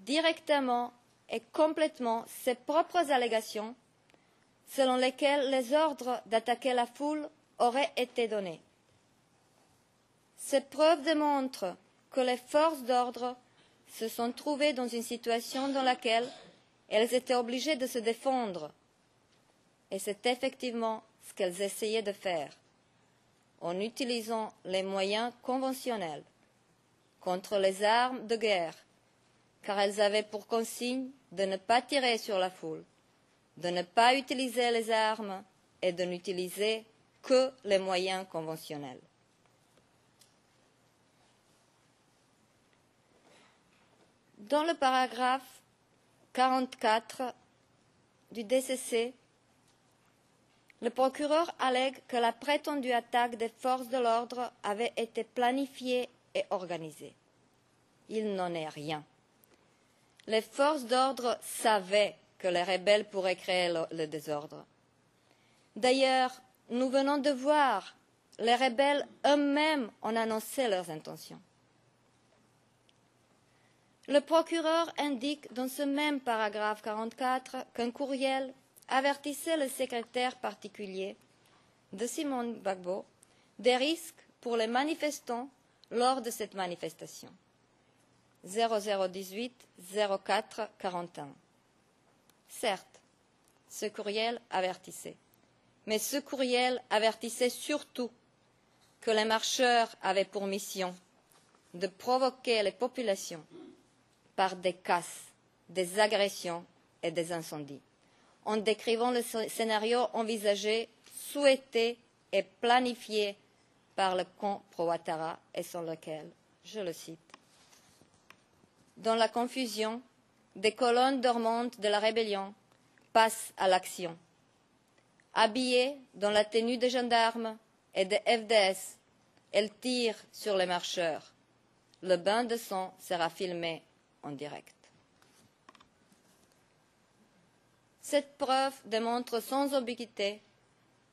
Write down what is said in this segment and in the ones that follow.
directement et complètement ses propres allégations selon lesquelles les ordres d'attaquer la foule auraient été donnés. Ces preuves démontrent que les forces d'ordre se sont trouvées dans une situation dans laquelle elles étaient obligées de se défendre. Et c'est effectivement ce qu'elles essayaient de faire, en utilisant les moyens conventionnels contre les armes de guerre, car elles avaient pour consigne de ne pas tirer sur la foule, de ne pas utiliser les armes et de n'utiliser que les moyens conventionnels. Dans le paragraphe 44 du DCC, le procureur allègue que la prétendue attaque des forces de l'ordre avait été planifiée et organisée. Il n'en est rien. Les forces d'ordre savaient que les rebelles pourraient créer le désordre. D'ailleurs, nous venons de voir, les rebelles eux-mêmes ont annoncé leurs intentions. Le procureur indique dans ce même paragraphe 44 qu'un courriel avertissait le secrétaire particulier de Simone Gbagbo des risques pour les manifestants lors de cette manifestation. 0018 04 41. Certes, ce courriel avertissait, mais ce courriel avertissait surtout que les marcheurs avaient pour mission de provoquer les populations par des casses, des agressions et des incendies, en décrivant le scénario envisagé, souhaité et planifié par le camp pro-Ouattara et sur lequel, je le cite, dans la confusion, des colonnes dormantes de la rébellion passent à l'action. Habillées dans la tenue des gendarmes et des FDS, elles tirent sur les marcheurs. Le bain de sang sera filmé en direct. Cette preuve démontre sans ambiguïté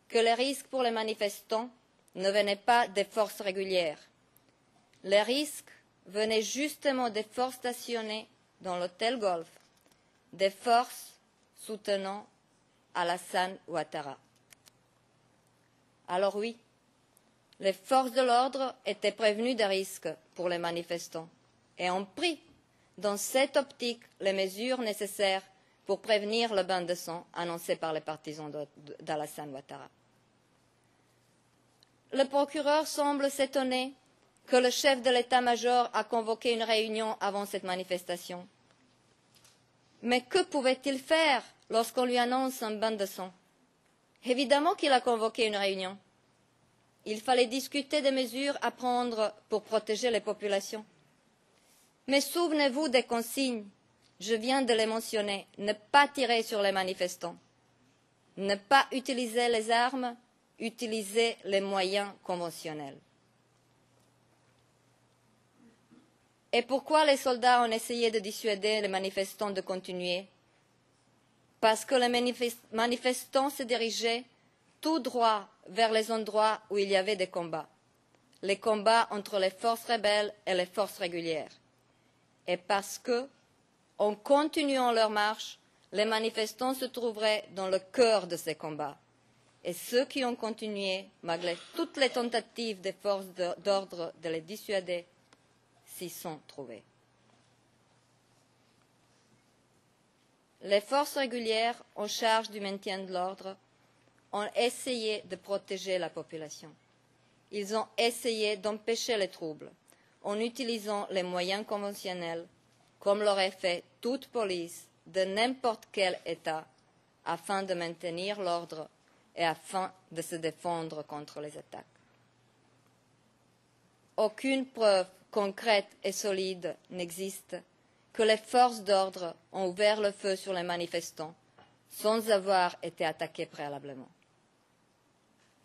que les risques pour les manifestants ne venaient pas des forces régulières. Les risques venaient justement des forces stationnées dans l'hôtel Golf, des forces soutenant Alassane Ouattara. Alors oui, les forces de l'ordre étaient prévenues des risques pour les manifestants et ont pris dans cette optique les mesures nécessaires pour prévenir le bain de sang annoncé par les partisans d'Alassane Ouattara. Le procureur semble s'étonner que le chef de l'état-major a convoqué une réunion avant cette manifestation. Mais que pouvait-il faire lorsqu'on lui annonce un bain de sang? Évidemment qu'il a convoqué une réunion. Il fallait discuter des mesures à prendre pour protéger les populations. Mais souvenez-vous des consignes. Je viens de les mentionner. Ne pas tirer sur les manifestants. Ne pas utiliser les armes. Utiliser les moyens conventionnels. Et pourquoi les soldats ont essayé de dissuader les manifestants de continuer? Parce que les manifestants se dirigeaient tout droit vers les endroits où il y avait des combats. Les combats entre les forces rebelles et les forces régulières. Et parce que, en continuant leur marche, les manifestants se trouveraient dans le cœur de ces combats. Et ceux qui ont continué, malgré toutes les tentatives des forces d'ordre de les dissuader, s'y sont trouvés. Les forces régulières en charge du maintien de l'ordre ont essayé de protéger la population. Ils ont essayé d'empêcher les troubles en utilisant les moyens conventionnels, comme l'aurait fait toute police de n'importe quel État, afin de maintenir l'ordre et afin de se défendre contre les attaques. Aucune preuve concrète et solide n'existe que les forces d'ordre ont ouvert le feu sur les manifestants sans avoir été attaquées préalablement.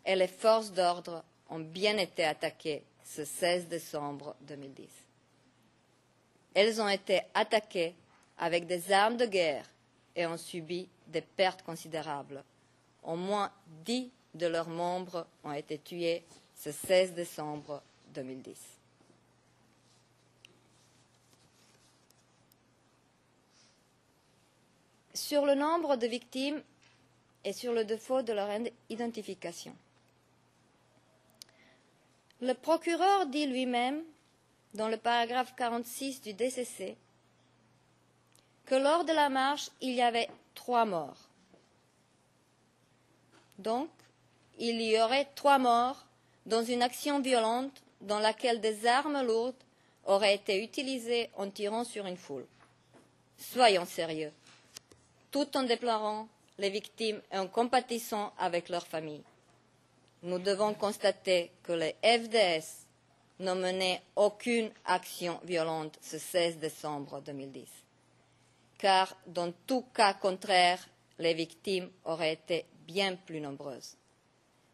Et les forces d'ordre ont bien été attaquées ce 16 décembre 2010. Elles ont été attaquées avec des armes de guerre et ont subi des pertes considérables. Au moins 10 de leurs membres ont été tués ce 16 décembre 2010. sur le nombre de victimes et sur le défaut de leur identification. Le procureur dit lui-même, dans le paragraphe 46 du DCC, que lors de la marche, il y avait 3 morts. Donc, il y aurait 3 morts dans une action violente dans laquelle des armes lourdes auraient été utilisées en tirant sur une foule. Soyons sérieux, tout en déplorant les victimes et en compatissant avec leurs familles. Nous devons constater que les FDS n'ont mené aucune action violente ce 16 décembre 2010, car dans tout cas contraire, les victimes auraient été bien plus nombreuses.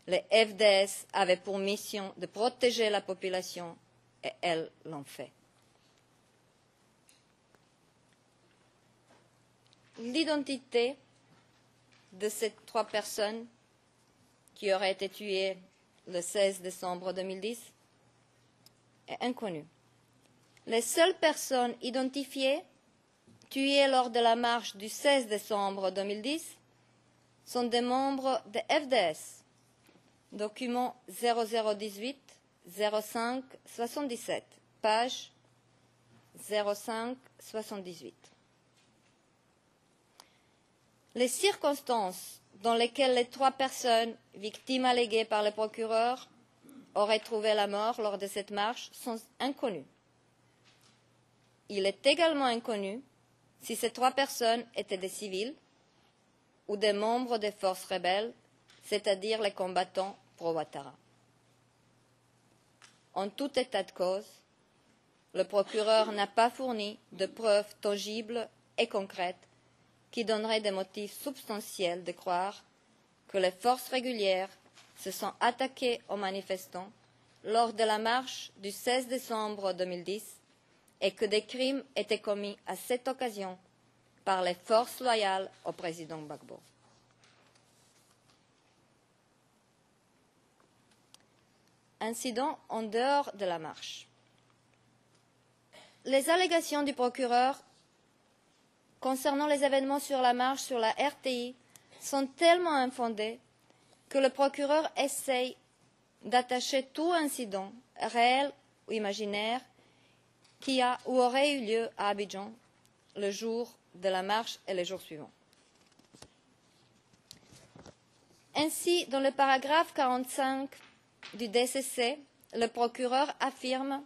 Les FDS avaient pour mission de protéger la population et elles l'ont fait. L'identité de ces 3 personnes qui auraient été tuées le 16 décembre 2010 est inconnue. Les seules personnes identifiées tuées lors de la marche du 16 décembre 2010 sont des membres des FDS. Document 0018 05 77, page 05 78. Les circonstances dans lesquelles les 3 personnes, victimes alléguées par le procureur, auraient trouvé la mort lors de cette marche sont inconnues. Il est également inconnu si ces 3 personnes étaient des civils ou des membres des forces rebelles, c'est-à-dire les combattants pro-Ouattara. En tout état de cause, le procureur n'a pas fourni de preuves tangibles et concrètes qui donneraient des motifs substantiels de croire que les forces régulières se sont attaquées aux manifestants lors de la marche du 16 décembre 2010 et que des crimes étaient commis à cette occasion par les forces loyales au président Gbagbo. Incident en dehors de la marche. Les allégations du procureur concernant les événements sur la marche sur la RTI sont tellement infondées que le procureur essaye d'attacher tout incident, réel ou imaginaire, qui a ou aurait eu lieu à Abidjan le jour de la marche et les jours suivants. Ainsi, dans le paragraphe 45 du DCC, le procureur affirme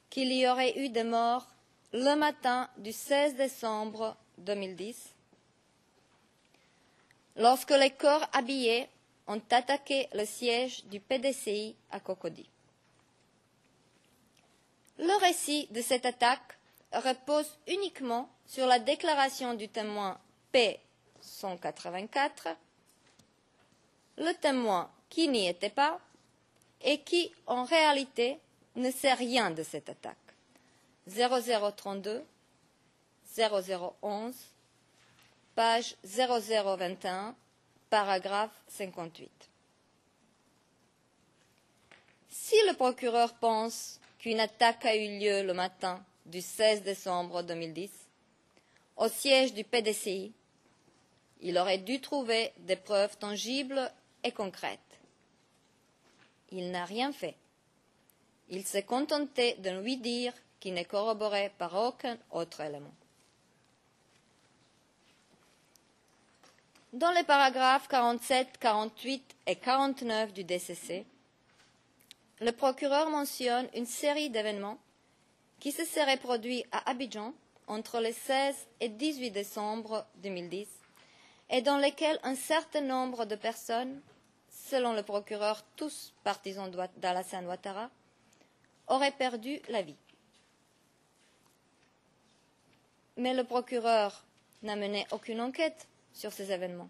qu'il y aurait eu des morts le matin du 16 décembre 2010, lorsque les corps habillés ont attaqué le siège du PDCI à Cocody. Le récit de cette attaque repose uniquement sur la déclaration du témoin P184, le témoin qui n'y était pas et qui, en réalité, ne sait rien de cette attaque. 0032, 0011, page 0021, paragraphe 58. Si le procureur pense qu'une attaque a eu lieu le matin du 16 décembre 2010 au siège du PDCI, il aurait dû trouver des preuves tangibles et concrètes. Il n'a rien fait. Il s'est contenté de lui dire qu'il n'est corroboré par aucun autre élément. Dans les paragraphes 47, 48 et 49 du DCC, le procureur mentionne une série d'événements qui se seraient produits à Abidjan entre le 16 et 18 décembre 2010 et dans lesquels un certain nombre de personnes, selon le procureur tous partisans d'Alassane Ouattara, auraient perdu la vie. Mais le procureur n'a mené aucune enquête sur ces événements.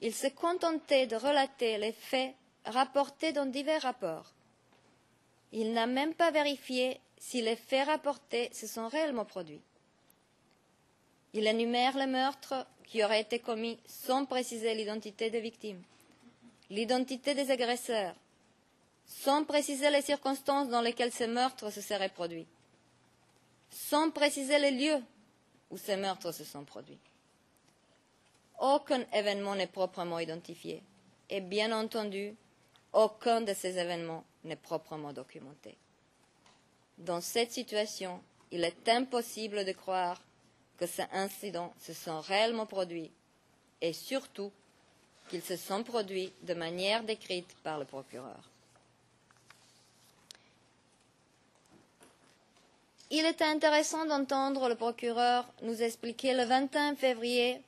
Il s'est contenté de relater les faits rapportés dans divers rapports. Il n'a même pas vérifié si les faits rapportés se sont réellement produits. Il énumère les meurtres qui auraient été commis sans préciser l'identité des victimes, l'identité des agresseurs, sans préciser les circonstances dans lesquelles ces meurtres se seraient produits, sans préciser les lieux où ces meurtres se sont produits. aucun événement n'est proprement identifié. Et bien entendu, aucun de ces événements n'est proprement documenté. Dans cette situation, il est impossible de croire que ces incidents se sont réellement produits et surtout qu'ils se sont produits de manière décrite par le procureur. Il était intéressant d'entendre le procureur nous expliquer le 21 février,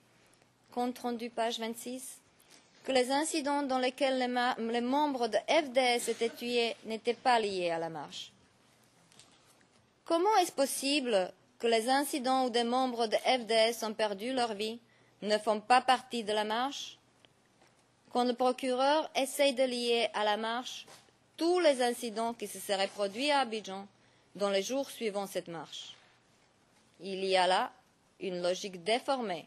compte rendu page 26, que les incidents dans lesquels les membres de FDS étaient tués n'étaient pas liés à la marche. Comment est-ce possible que les incidents où des membres de FDS ont perdu leur vie ne font pas partie de la marche, quand le procureur essaye de lier à la marche tous les incidents qui se seraient produits à Abidjan dans les jours suivant cette marche? Il y a là une logique déformée,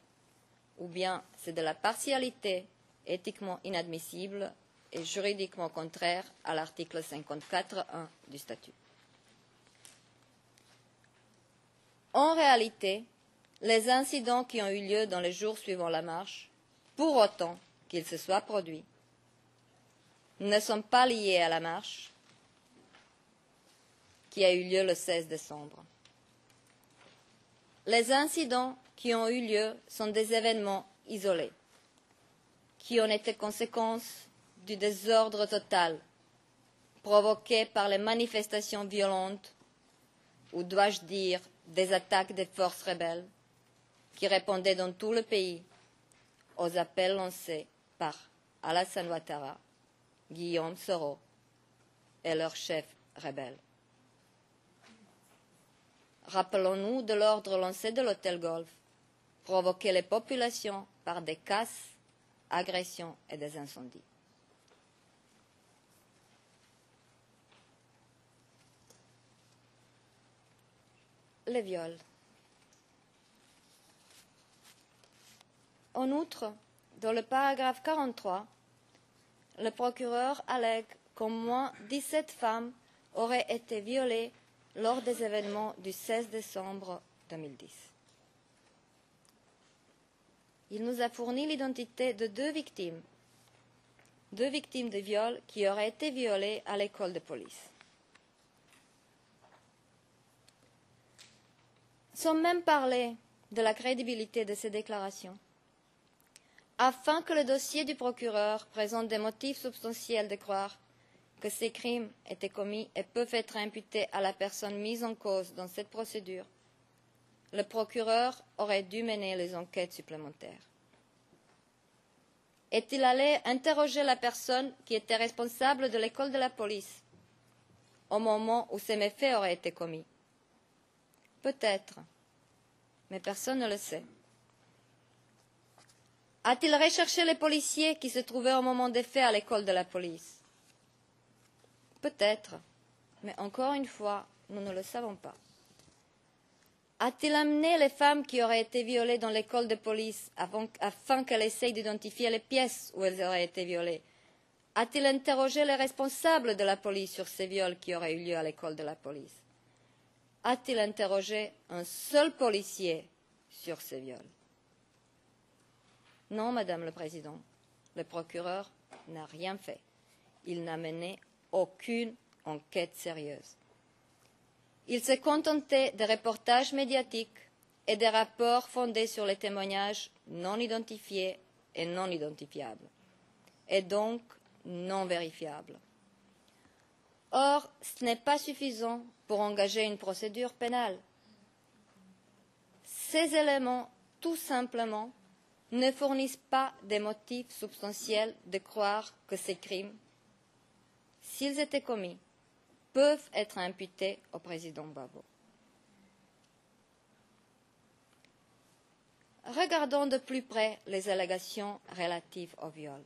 ou bien c'est de la partialité éthiquement inadmissible et juridiquement contraire à l'article 54.1 du statut. En réalité, les incidents qui ont eu lieu dans les jours suivant la marche, pour autant qu'ils se soient produits, ne sont pas liés à la marche qui a eu lieu le 16 décembre. Les incidents qui ont eu lieu sont des événements isolés, qui ont été conséquence du désordre total provoqué par les manifestations violentes, ou dois-je dire des attaques des forces rebelles, qui répondaient dans tout le pays aux appels lancés par Alassane Ouattara, Guillaume Soro et leurs chefs rebelles. Rappelons-nous de l'ordre lancé de l'hôtel Golf, provoquer les populations par des casses, agressions et des incendies. Les viols. En outre, dans le paragraphe 43, le procureur allègue qu'au moins 17 femmes auraient été violées lors des événements du 16 décembre 2010. Il nous a fourni l'identité de deux victimes de viol qui auraient été violées à l'école de police. Sans même parler de la crédibilité de ces déclarations, afin que le dossier du procureur présente des motifs substantiels de croire que ces crimes étaient commis et peuvent être imputés à la personne mise en cause dans cette procédure, le procureur aurait dû mener les enquêtes supplémentaires. Est-il allé interroger la personne qui était responsable de l'école de la police au moment où ces méfaits auraient été commis? Peut-être, mais personne ne le sait. A-t-il recherché les policiers qui se trouvaient au moment des faits à l'école de la police? Peut-être, mais encore une fois, nous ne le savons pas. A-t-il amené les femmes qui auraient été violées dans l'école de police afin qu'elles essayent d'identifier les pièces où elles auraient été violées? A-t-il interrogé les responsables de la police sur ces viols qui auraient eu lieu à l'école de la police? A-t-il interrogé un seul policier sur ces viols? Non, Madame le Président, le procureur n'a rien fait. Il n'a mené aucune enquête sérieuse. Il s'est contenté de reportages médiatiques et de rapports fondés sur les témoignages non identifiés et non identifiables, et donc non vérifiables. Or, ce n'est pas suffisant pour engager une procédure pénale. Ces éléments, tout simplement, ne fournissent pas des motifs substantiels de croire que ces crimes, s'ils étaient commis, peuvent être imputés au président Gbagbo. Regardons de plus près les allégations relatives au viol.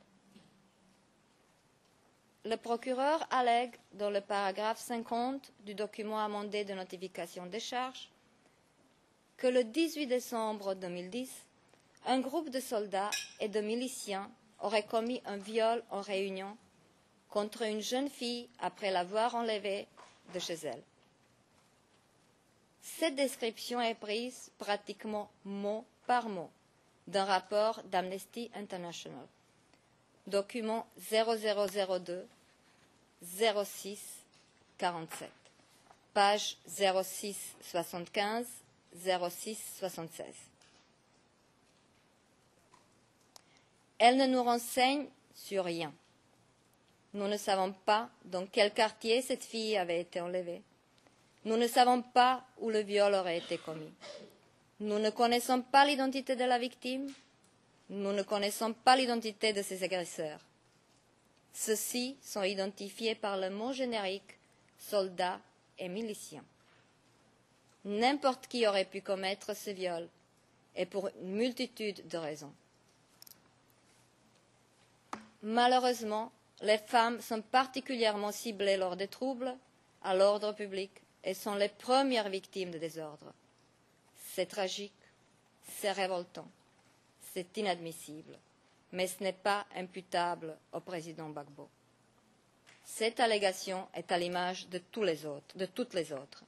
Le procureur allègue dans le paragraphe 50 du document amendé de notification des charges que le 18 décembre 2010, un groupe de soldats et de miliciens aurait commis un viol en réunion contre une jeune fille après l'avoir enlevée de chez elle. Cette description est prise pratiquement mot par mot d'un rapport d'Amnesty International, document 0002 06 47, page 06 75 06 76. Elle ne nous renseigne sur rien. Nous ne savons pas dans quel quartier cette fille avait été enlevée. Nous ne savons pas où le viol aurait été commis. Nous ne connaissons pas l'identité de la victime. Nous ne connaissons pas l'identité de ses agresseurs. Ceux-ci sont identifiés par le mot générique soldats et miliciens. N'importe qui aurait pu commettre ce viol, et pour une multitude de raisons. Malheureusement, les femmes sont particulièrement ciblées lors des troubles à l'ordre public et sont les premières victimes de désordre. C'est tragique, c'est révoltant, c'est inadmissible, mais ce n'est pas imputable au président Gbagbo. Cette allégation est à l'image de toutes les autres.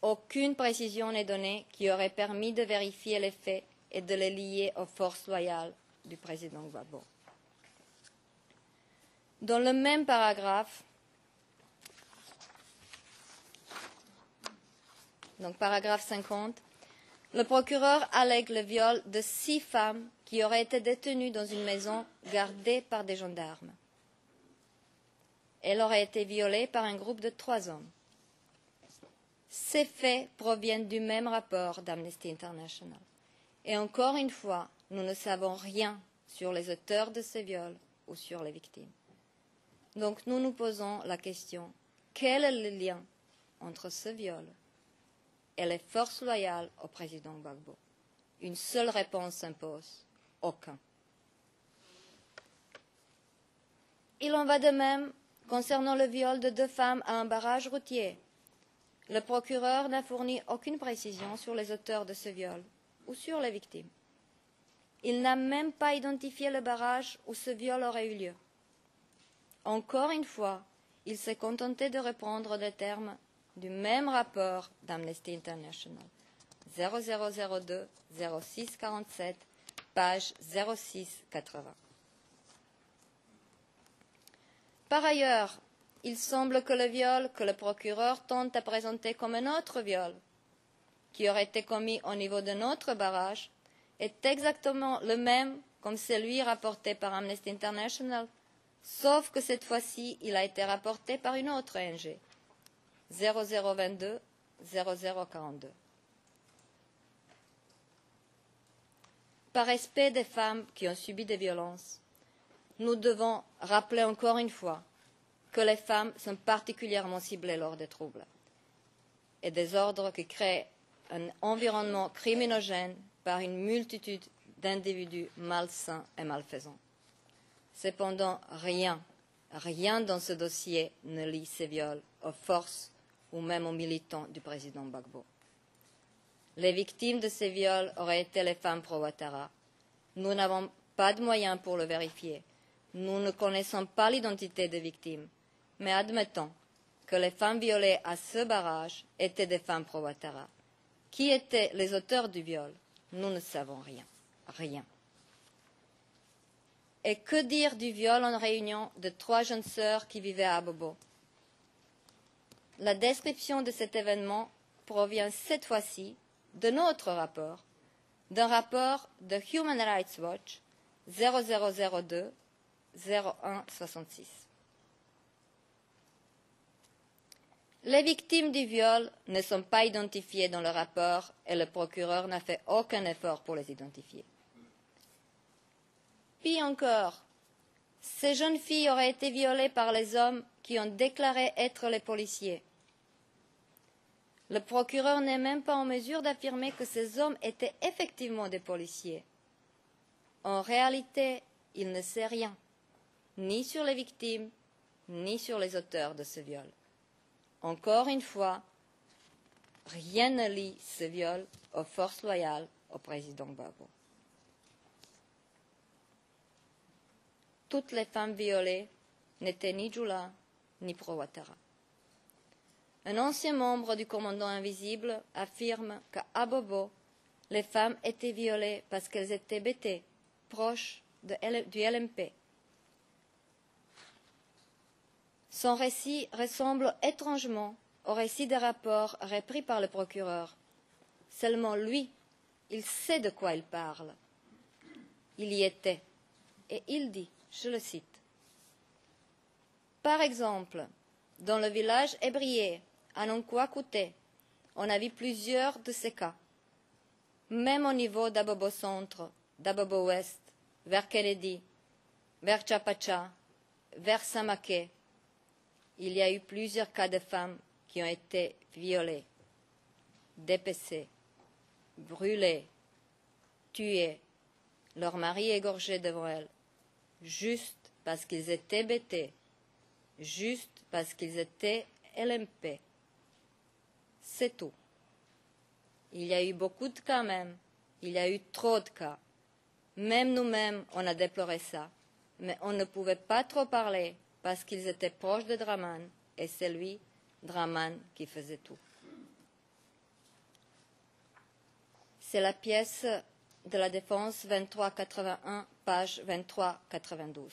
Aucune précision n'est donnée qui aurait permis de vérifier les faits et de les lier aux forces loyales du président Gbagbo. Dans le même paragraphe, donc paragraphe 50, le procureur allègue le viol de 6 femmes qui auraient été détenues dans une maison gardée par des gendarmes. Elle aurait été violée par un groupe de 3 hommes. Ces faits proviennent du même rapport d'Amnesty International. Et encore une fois, nous ne savons rien sur les auteurs de ces viols ou sur les victimes. Donc nous nous posons la question, quel est le lien entre ce viol et les forces loyales au président Gbagbo? Une seule réponse s'impose, aucun. Il en va de même concernant le viol de 2 femmes à un barrage routier. Le procureur n'a fourni aucune précision sur les auteurs de ce viol ou sur les victimes. Il n'a même pas identifié le barrage où ce viol aurait eu lieu. Encore une fois, il s'est contenté de reprendre des termes du même rapport d'Amnesty International, 0002 06 47, page 06 80. Par ailleurs, il semble que le viol que le procureur tente à présenter comme un autre viol, qui aurait été commis au niveau d'un autre barrage, est exactement le même comme celui rapporté par Amnesty International, sauf que cette fois-ci, il a été rapporté par une autre ONG, 0022 0042. Par respect des femmes qui ont subi des violences, nous devons rappeler encore une fois que les femmes sont particulièrement ciblées lors des troubles et des ordres qui créent un environnement criminogène par une multitude d'individus malsains et malfaisants. Cependant, rien dans ce dossier ne lie ces viols aux forces ou même aux militants du président Gbagbo. Les victimes de ces viols auraient été les femmes pro-Ouattara. Nous n'avons pas de moyens pour le vérifier. Nous ne connaissons pas l'identité des victimes, mais admettons que les femmes violées à ce barrage étaient des femmes pro-Ouattara. Qui étaient les auteurs du viol? Nous ne savons rien. Rien. Et que dire du viol en réunion de 3 jeunes sœurs qui vivaient à Abobo? La description de cet événement provient cette fois-ci de notre rapport, d'un rapport de Human Rights Watch 0002 0166. Les victimes du viol ne sont pas identifiées dans le rapport et le procureur n'a fait aucun effort pour les identifier. Pis encore, ces jeunes filles auraient été violées par les hommes qui ont déclaré être les policiers. Le procureur n'est même pas en mesure d'affirmer que ces hommes étaient effectivement des policiers. En réalité, il ne sait rien, ni sur les victimes, ni sur les auteurs de ce viol. Encore une fois, rien ne lie ce viol aux forces loyales au président Gbagbo. Toutes les femmes violées n'étaient ni Djoula ni pro-Ouattara. Un ancien membre du commandant invisible affirme qu'à Abobo, les femmes étaient violées parce qu'elles étaient bêtées, proches du LMP. Son récit ressemble étrangement au récit des rapports repris par le procureur. Seulement lui, il sait de quoi il parle. Il y était, et il dit, je le cite, « Par exemple, dans le village Ébrié, à Nonkwakouté, on a vu plusieurs de ces cas. Même au niveau d'Abobo Centre, d'Abobo Ouest, vers Kennedy, vers Chapacha, vers Samaké, il y a eu plusieurs cas de femmes qui ont été violées, dépecées, brûlées, tuées, leur mari égorgé devant elles, juste parce qu'ils étaient bêtés, juste parce qu'ils étaient LMP. C'est tout. Il y a eu beaucoup de cas même, il y a eu trop de cas. Même nous-mêmes, on a déploré ça, mais on ne pouvait pas trop parler parce qu'ils étaient proches de Draman, et c'est lui, Draman, qui faisait tout. » C'est la pièce de la défense 2381, page 2392.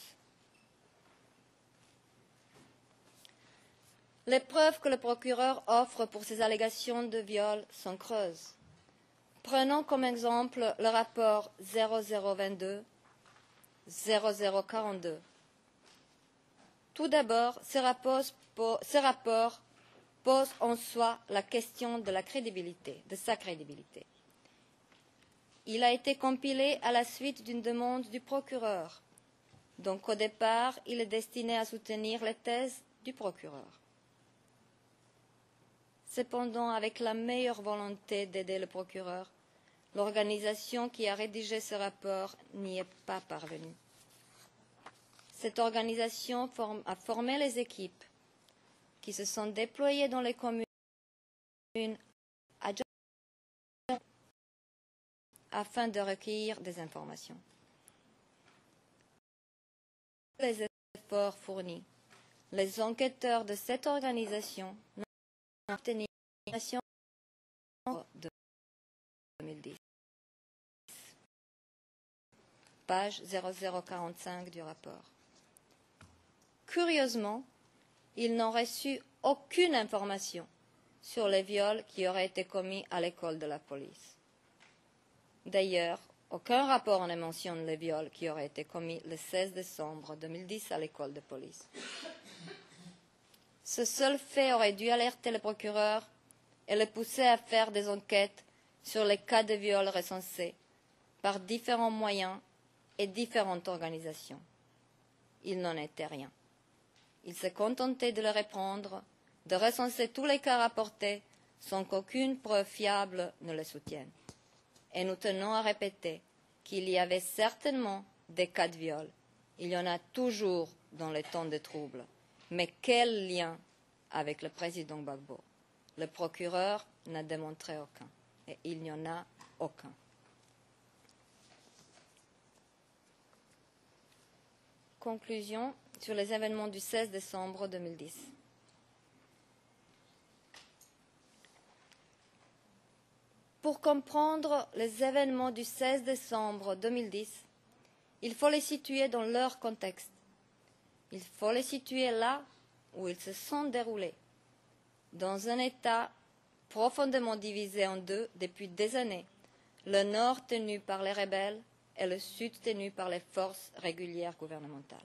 Les preuves que le procureur offre pour ces allégations de viol sont creuses. Prenons comme exemple le rapport 0022-0042. Tout d'abord, ce rapport pose en soi la question de la crédibilité, de sa crédibilité. Il a été compilé à la suite d'une demande du procureur. Donc au départ, il est destiné à soutenir les thèses du procureur. Cependant, avec la meilleure volonté d'aider le procureur, l'organisation qui a rédigé ce rapport n'y est pas parvenue. Cette organisation a formé les équipes qui se sont déployées dans les communes afin de recueillir des informations. Les efforts fournis, les enquêteurs de cette organisation n'ont obtenu l'information de 2010. Page 0045 du rapport. Curieusement, ils n'ont reçu aucune information sur les viols qui auraient été commis à l'école de la police. D'ailleurs, aucun rapport ne mentionne les viols qui auraient été commis le 16 décembre 2010 à l'école de police. Ce seul fait aurait dû alerter le procureur et le pousser à faire des enquêtes sur les cas de viol recensés par différents moyens et différentes organisations. Il n'en était rien. Il s'est contenté de le reprendre, de recenser tous les cas rapportés sans qu'aucune preuve fiable ne le soutienne. Et nous tenons à répéter qu'il y avait certainement des cas de viol. Il y en a toujours dans les temps de troubles. Mais quel lien avec le président Gbagbo? Le procureur n'a démontré aucun. Et il n'y en a aucun. Conclusion sur les événements du 16 décembre 2010. Pour comprendre les événements du 16 décembre 2010, il faut les situer dans leur contexte. Il faut les situer là où ils se sont déroulés, dans un État profondément divisé en deux depuis des années, le nord tenu par les rebelles et le sud tenu par les forces régulières gouvernementales.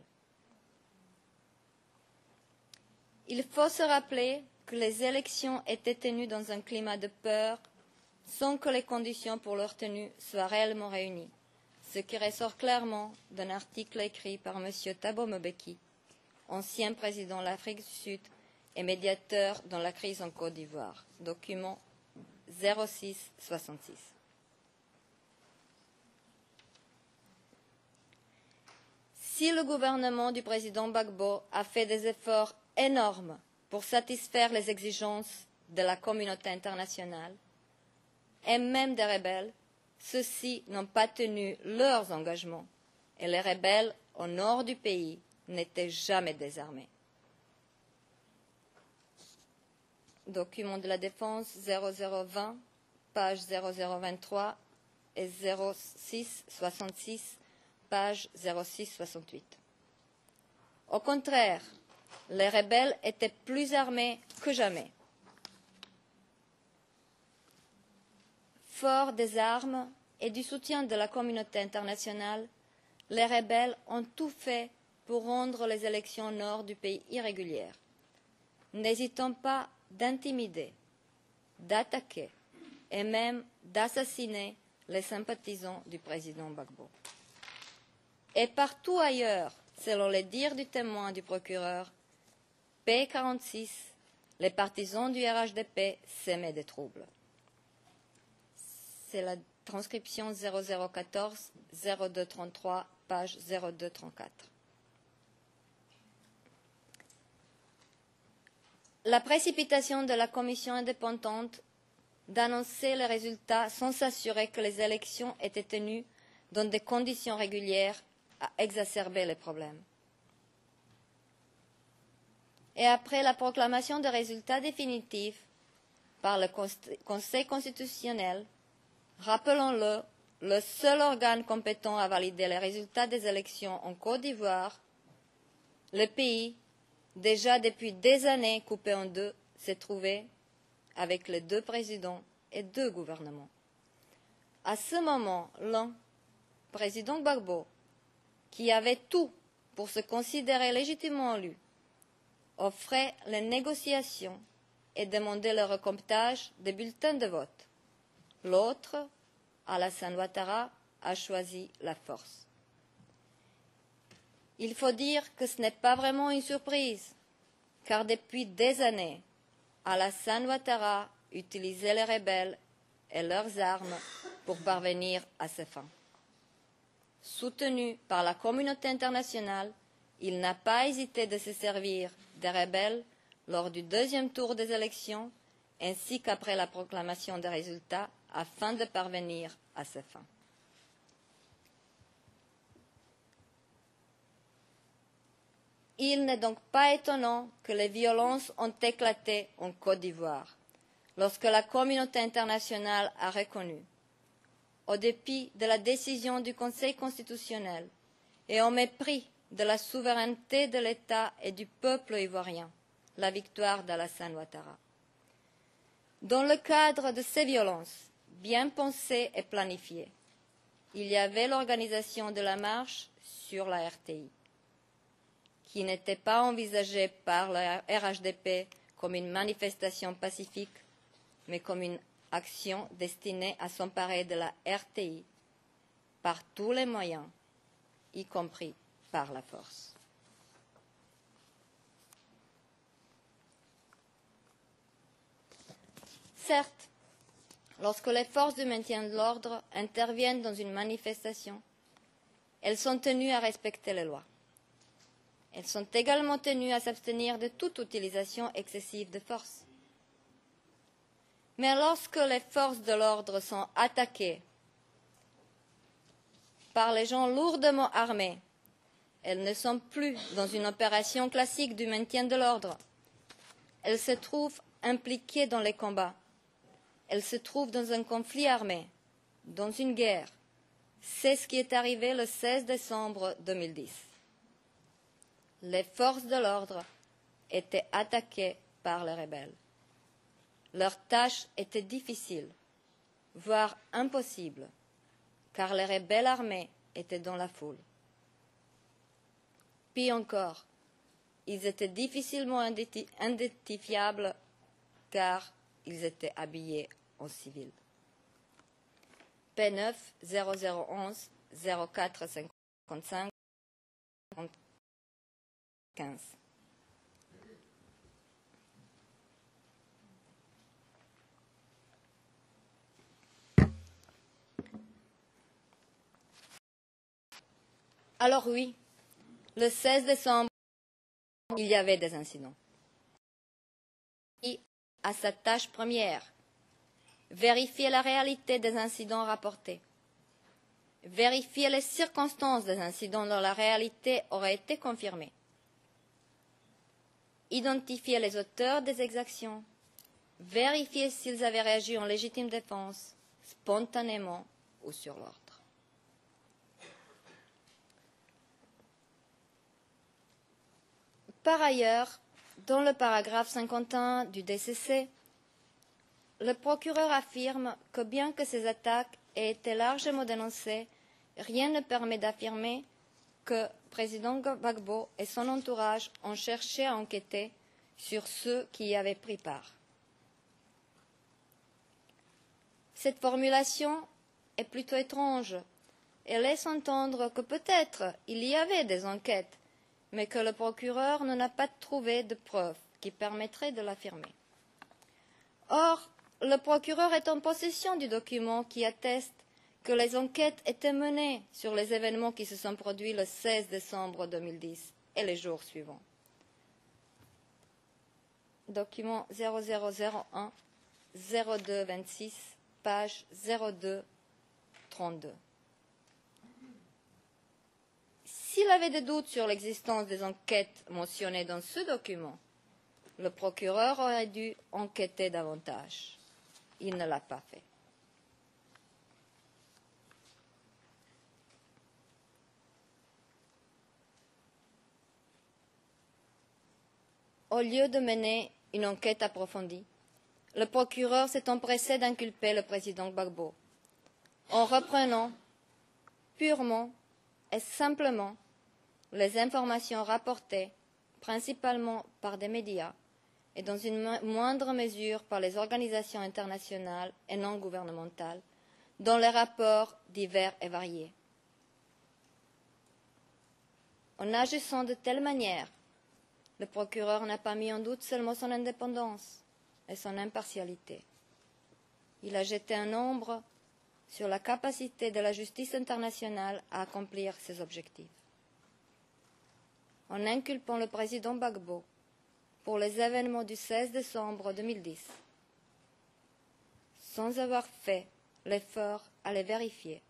Il faut se rappeler que les élections étaient tenues dans un climat de peur sans que les conditions pour leur tenue soient réellement réunies, ce qui ressort clairement d'un article écrit par M. Thabo Mbeki, ancien président de l'Afrique du Sud et médiateur dans la crise en Côte d'Ivoire, document 0666. Si le gouvernement du président Gbagbo a fait des efforts énormes pour satisfaire les exigences de la communauté internationale, et même des rebelles, ceux-ci n'ont pas tenu leurs engagements et les rebelles au nord du pays n'étaient jamais désarmés. Document de la défense 0020, page 0023 et 0666, page 0668. Au contraire, les rebelles étaient plus armés que jamais. Forts des armes et du soutien de la communauté internationale, les rebelles ont tout fait pour rendre les élections au nord du pays irrégulières, n'hésitant pas d'intimider, d'attaquer et même d'assassiner les sympathisants du président Gbagbo. Et partout ailleurs, selon les dires du témoin du procureur, P46, les partisans du RHDP sèmaient des troubles. C'est la transcription 0014-0233, page 0234. La précipitation de la commission indépendante d'annoncer les résultats sans s'assurer que les élections étaient tenues dans des conditions régulières a exacerbé les problèmes. Et après la proclamation des résultats définitifs par le Conseil constitutionnel, rappelons-le, le seul organe compétent à valider les résultats des élections en Côte d'Ivoire, le pays, déjà depuis des années coupé en deux, s'est trouvé avec les deux présidents et deux gouvernements. À ce moment, l'un, président Gbagbo, qui avait tout pour se considérer légitimement élu, offrait les négociations et demandait le recomptage des bulletins de vote. L'autre, Alassane Ouattara, a choisi la force. Il faut dire que ce n'est pas vraiment une surprise, car depuis des années, Alassane Ouattara utilisait les rebelles et leurs armes pour parvenir à ses fins. Soutenu par la communauté internationale, il n'a pas hésité de se servir des rebelles lors du deuxième tour des élections, ainsi qu'après la proclamation des résultats, afin de parvenir à ses fins. Il n'est donc pas étonnant que les violences ont éclaté en Côte d'Ivoire, lorsque la communauté internationale a reconnu, au dépit de la décision du Conseil constitutionnel et au mépris de la souveraineté de l'État et du peuple ivoirien, la victoire d'Alassane Ouattara. Dans le cadre de ces violences, bien pensées et planifiées, il y avait l'organisation de la marche sur la RTI, qui n'était pas envisagée par le RHDP comme une manifestation pacifique, mais comme une action destinée à s'emparer de la RTI par tous les moyens, y compris par la force. Certes, lorsque les forces de maintien de l'ordre interviennent dans une manifestation, elles sont tenues à respecter les lois. Elles sont également tenues à s'abstenir de toute utilisation excessive de force. Mais lorsque les forces de l'ordre sont attaquées par les gens lourdement armés, elles ne sont plus dans une opération classique du maintien de l'ordre. Elles se trouvent impliquées dans les combats. Elles se trouvent dans un conflit armé, dans une guerre. C'est ce qui est arrivé le 16 décembre 2010. Les forces de l'ordre étaient attaquées par les rebelles. Leur tâche était difficile, voire impossible, car les rebelles armés étaient dans la foule. Pis encore, ils étaient difficilement identifiables car ils étaient habillés en civil. P9 0011 0455 15. Alors oui, le 16 décembre, il y avait des incidents. Et à sa tâche première, vérifier la réalité des incidents rapportés, vérifier les circonstances des incidents dont la réalité aurait été confirmée, identifier les auteurs des exactions, vérifier s'ils avaient réagi en légitime défense, spontanément ou sur l'ordre. Par ailleurs, dans le paragraphe 51 du DCC, le procureur affirme que bien que ces attaques aient été largement dénoncées, rien ne permet d'affirmer que le président Gbagbo et son entourage ont cherché à enquêter sur ceux qui y avaient pris part. Cette formulation est plutôt étrange et laisse entendre que peut-être il y avait des enquêtes, mais que le procureur n'en a pas trouvé de preuves qui permettraient de l'affirmer. Or, le procureur est en possession du document qui atteste que les enquêtes étaient menées sur les événements qui se sont produits le 16 décembre 2010 et les jours suivants. Document 0001 0226, page 0232. S'il avait des doutes sur l'existence des enquêtes mentionnées dans ce document, le procureur aurait dû enquêter davantage. Il ne l'a pas fait. Au lieu de mener une enquête approfondie, le procureur s'est empressé d'inculper le président Gbagbo en reprenant purement et simplement les informations rapportées principalement par des médias et dans une moindre mesure par les organisations internationales et non gouvernementales dans les rapports divers et variés. En agissant de telle manière, le procureur n'a pas mis en doute seulement son indépendance et son impartialité. Il a jeté un ombre sur la capacité de la justice internationale à accomplir ses objectifs. En inculpant le président Gbagbo pour les événements du 16 décembre 2010, sans avoir fait l'effort à les vérifier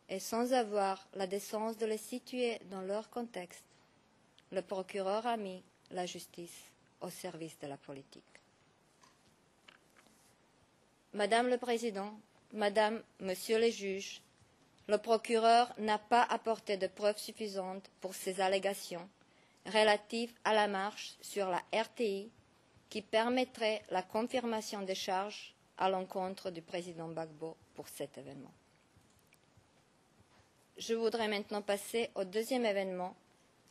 et sans avoir la décence de les situer dans leur contexte, le procureur a mis la justice au service de la politique. Madame le Président, Madame, Monsieur les juges, le procureur n'a pas apporté de preuves suffisantes pour ces allégations relatives à la marche sur la RTI qui permettrait la confirmation des charges à l'encontre du président Gbagbo pour cet événement. Je voudrais maintenant passer au deuxième événement,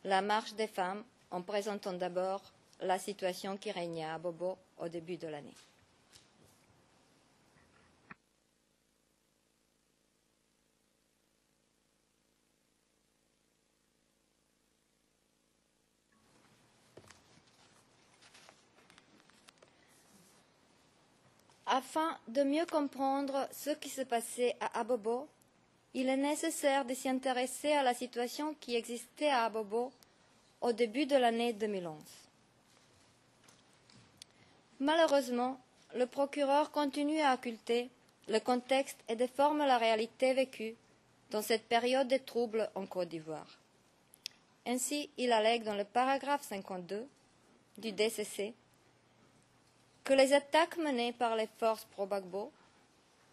la marche des femmes, en présentant d'abord la situation qui régnait à Abobo au début de l'année. Afin de mieux comprendre ce qui se passait à Abobo, il est nécessaire de s'y intéresser à la situation qui existait à Abobo au début de l'année 2011. Malheureusement, le procureur continue à occulter le contexte et déforme la réalité vécue dans cette période de troubles en Côte d'Ivoire. Ainsi, il allègue dans le paragraphe 52 du DCC que les attaques menées par les forces pro-Gbagbo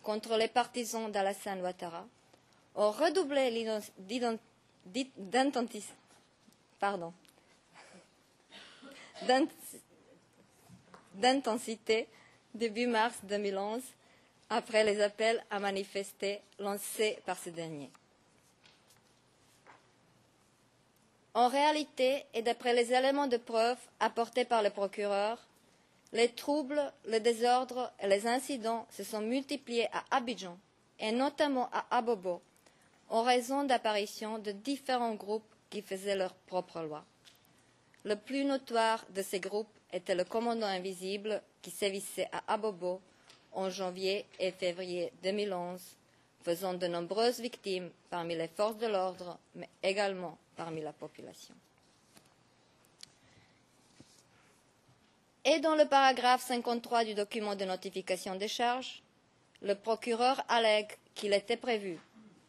contre les partisans d'Alassane Ouattara ont redoublé d'intensité début mars 2011 après les appels à manifester lancés par ce dernier. En réalité, et d'après les éléments de preuve apportés par le procureur, les troubles, le désordre et les incidents se sont multipliés à Abidjan et notamment à Abobo en raison d'apparition de différents groupes qui faisaient leur propre loi. Le plus notoire de ces groupes était le commandant invisible qui sévissait à Abobo en janvier et février 2011, faisant de nombreuses victimes parmi les forces de l'ordre, mais également parmi la population. Et dans le paragraphe 53 du document de notification des charges, le procureur allègue qu'il était prévu,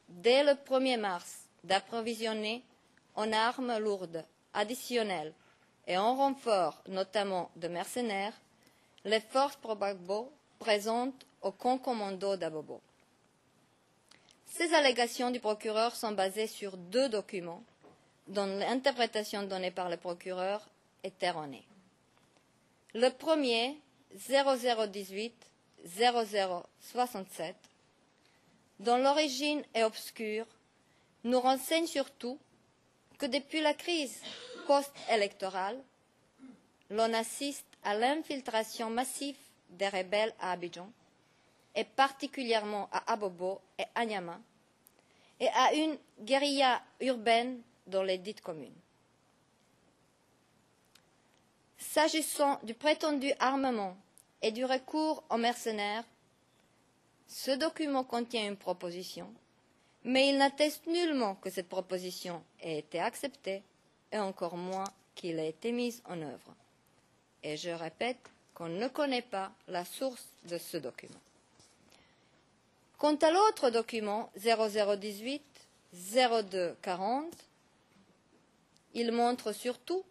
dès le 1er mars, d'approvisionner en armes lourdes additionnelles et en renfort, notamment de mercenaires, les forces pro-Gbagbo présentes au camp commando d'Abobo. Ces allégations du procureur sont basées sur deux documents dont l'interprétation donnée par le procureur est erronée. Le premier, 0018-0067, dont l'origine est obscure, nous renseigne surtout que depuis la crise post-électorale, l'on assiste à l'infiltration massive des rebelles à Abidjan, et particulièrement à Abobo et à Niama, et à une guérilla urbaine dans les dites communes. S'agissant du prétendu armement et du recours aux mercenaires, ce document contient une proposition, mais il n'atteste nullement que cette proposition ait été acceptée, et encore moins qu'il ait été mise en œuvre. Et je répète qu'on ne connaît pas la source de ce document. Quant à l'autre document, 0018-0240, il montre surtout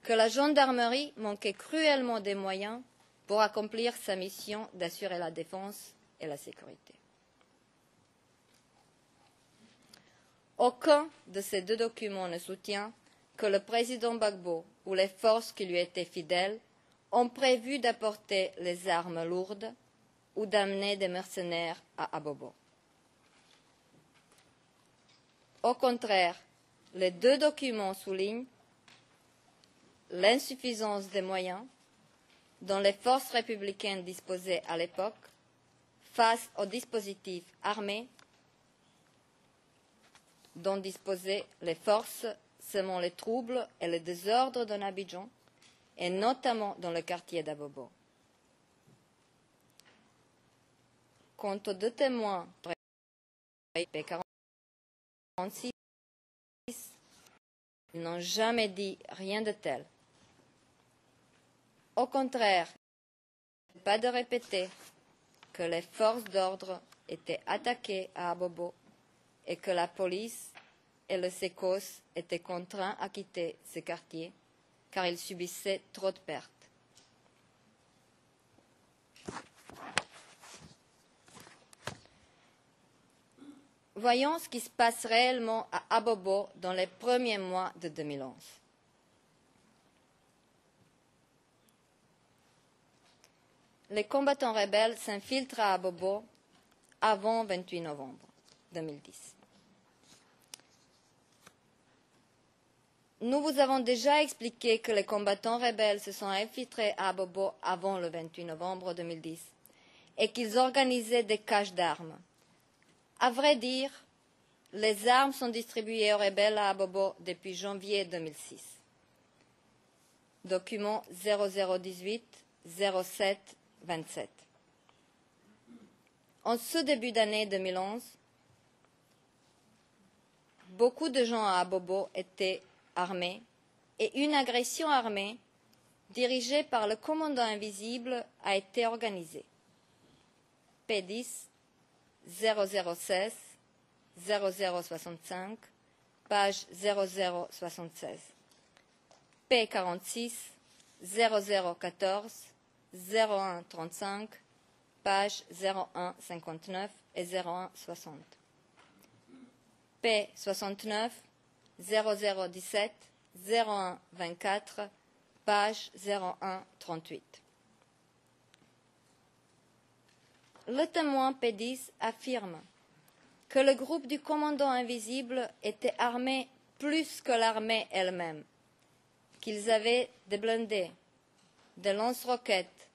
que la gendarmerie manquait cruellement des moyens pour accomplir sa mission d'assurer la défense et la sécurité. Aucun de ces deux documents ne soutient que le président Gbagbo ou les forces qui lui étaient fidèles ont prévu d'apporter les armes lourdes ou d'amener des mercenaires à Abobo. Au contraire, les deux documents soulignent l'insuffisance des moyens dont les forces républicaines disposaient à l'époque face aux dispositifs armés dont disposaient les forces semant les troubles et les désordres dans Abidjan, et notamment dans le quartier d'Abobo. Quant aux deux témoins P46, ils n'ont jamais dit rien de tel. Au contraire, pas de répéter que les forces d'ordre étaient attaquées à Abobo et que la police et le SECOS étaient contraints à quitter ce quartier car ils subissaient trop de pertes. Voyons ce qui se passe réellement à Abobo dans les premiers mois de 2011. Les combattants rebelles s'infiltrent à Abobo avant le 28 novembre 2010. Nous vous avons déjà expliqué que les combattants rebelles se sont infiltrés à Abobo avant le 28 novembre 2010 et qu'ils organisaient des caches d'armes. À vrai dire, les armes sont distribuées aux rebelles à Abobo depuis janvier 2006. Document 0018-07-27. En ce début d'année 2011, beaucoup de gens à Abobo étaient armés et une agression armée dirigée par le commandant invisible a été organisée. P10 0016 0065 page 0076. P46 0014 0135 page 0159 et 0160. P69 0017 0124 page 0138. Le témoin P10 affirme que le groupe du commandant invisible était armé plus que l'armée elle-même, qu'ils avaient des blindés, des lance-roquettes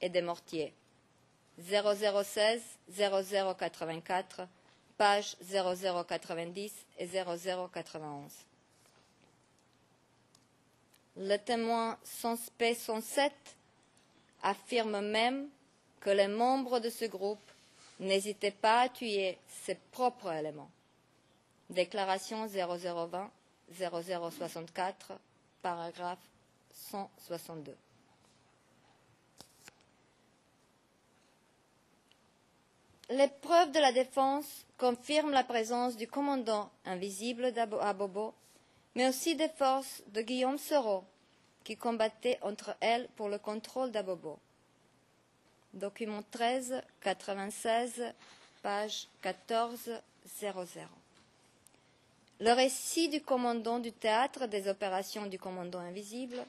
et des mortiers. 0016 0084 pages 0090 et 0091. Le témoin P107 affirme même que les membres de ce groupe n'hésitaient pas à tuer ses propres éléments. Déclaration 0020 0064, paragraphe 162. Les preuves de la défense confirment la présence du commandant invisible à Bobo, mais aussi des forces de Guillaume Soro qui combattaient entre elles pour le contrôle d'Abobo. Document 13, 96, page 14 Le récit du commandant du théâtre des opérations du commandant invisible,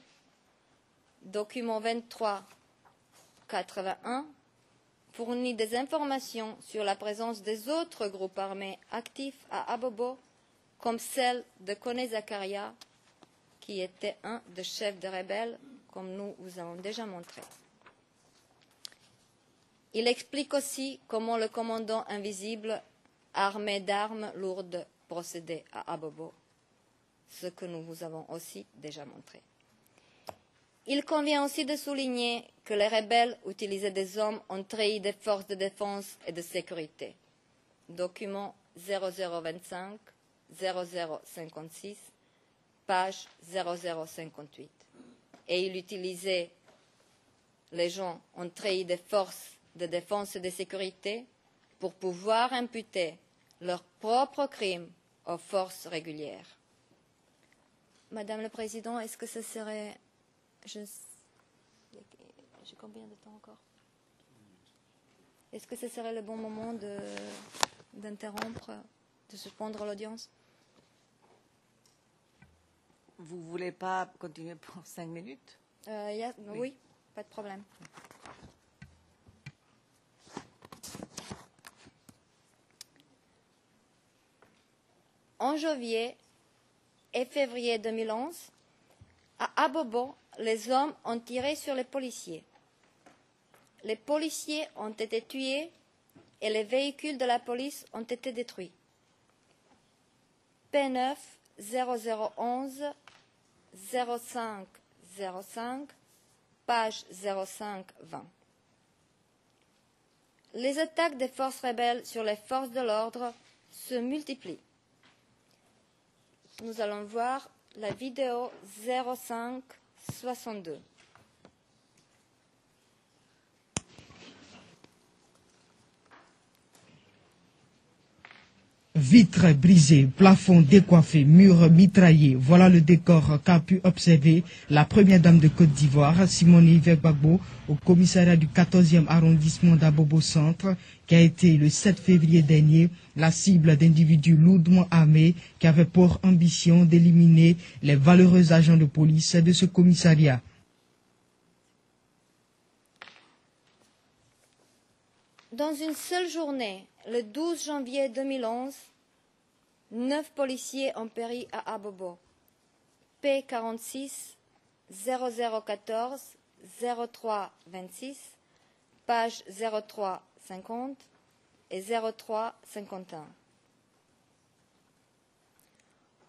document 2381, fournit des informations sur la présence des autres groupes armés actifs à Abobo, comme celle de Kone Zakaria, qui était un des chefs des rebelles, comme nous vous avons déjà montré. Il explique aussi comment le commandant invisible, armé d'armes lourdes, procédait à Abobo, ce que nous vous avons aussi déjà montré. Il convient aussi de souligner que les rebelles utilisaient des hommes ont trahi des forces de défense et de sécurité. Document 0025, 0056, page 0058. Et il utilisait les gens ont trahi des forces de défense et de sécurité pour pouvoir imputer leurs propres crimes aux forces régulières. Madame la Présidente, est-ce que ce serait... J'ai combien de temps encore? Est-ce que ce serait le bon moment d'interrompre, de suspendre l'audience? Vous ne voulez pas continuer pour 5 minutes? Oui, pas de problème. En janvier et février 2011, à Abobo, les hommes ont tiré sur les policiers. Les policiers ont été tués et les véhicules de la police ont été détruits. P9 0011 0505, page 0520. Les attaques des forces rebelles sur les forces de l'ordre se multiplient. Nous allons voir la vidéo 0562. Vitres brisées, plafonds décoiffés, murs mitraillés. Voilà le décor qu'a pu observer la première dame de Côte d'Ivoire, Simone Yves Gbagbo, au commissariat du 14e arrondissement d'Abobo Centre, qui a été le 7 février dernier la cible d'individus lourdement armés qui avaient pour ambition d'éliminer les valeureux agents de police de ce commissariat. Dans une seule journée, le 12 janvier 2011, 9 policiers ont péri à Abobo. P46 0014 0326, page 0350 et 0351.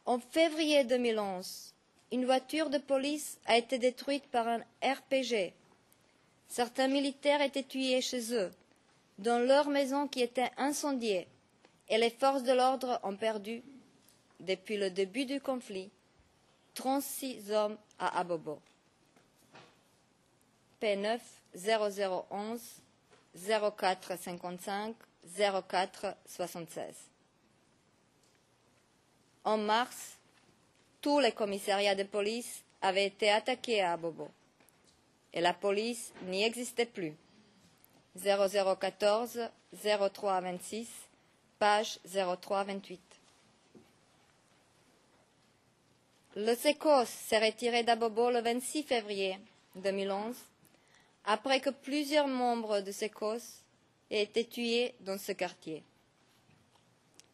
En février 2011, une voiture de police a été détruite par un RPG. Certains militaires étaient tués chez eux, dans leur maison qui était incendiée, et les forces de l'ordre ont perdu, depuis le début du conflit, 36 hommes à Abobo. P9 0011 0455 0476. En mars, tous les commissariats de police avaient été attaqués à Abobo, et la police n'y existait plus. 0014 0326, page 0328. Le SECOS s'est retiré d'Abobo le 26 février 2011, après que plusieurs membres du SECOS aient été tués dans ce quartier.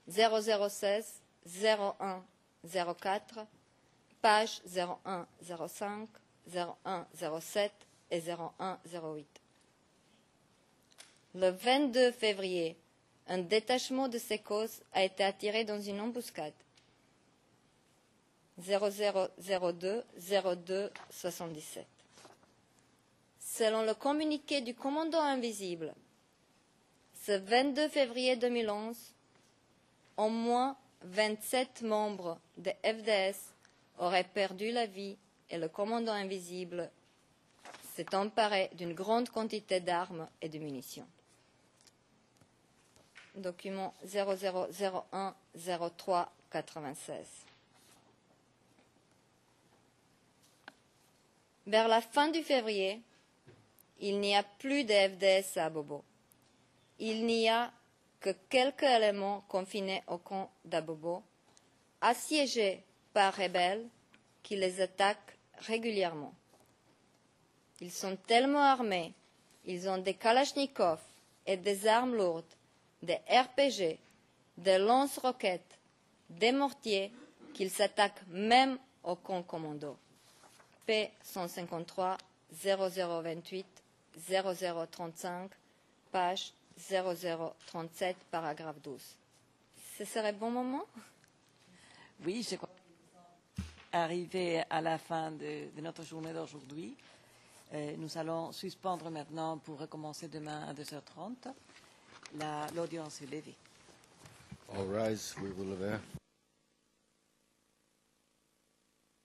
0016 0104, page 0105, 0107 et 0108. Le 22 février, un détachement de SECOS a été attiré dans une embuscade. 0002 02 77. Selon le communiqué du commandant invisible, ce 22 février 2011, au moins 27 membres de FDS auraient perdu la vie et le commandant invisible s'est emparé d'une grande quantité d'armes et de munitions. Document 0001 03 96. Vers la fin du février, il n'y a plus de FDS à Abobo. Il n'y a que quelques éléments confinés au camp d'Abobo, assiégés par rebelles qui les attaquent régulièrement. Ils sont tellement armés, ils ont des kalachnikovs et des armes lourdes, des RPG, des lance-roquettes, des mortiers, qu'ils s'attaquent même au camp commando. P153 0028 0035, page 0037, paragraphe 12. Ce serait bon moment? Oui, je crois arrivé à la fin de notre journée d'aujourd'hui. Nous allons suspendre maintenant pour recommencer demain à 2h30. L'audience est levée. All rise, we will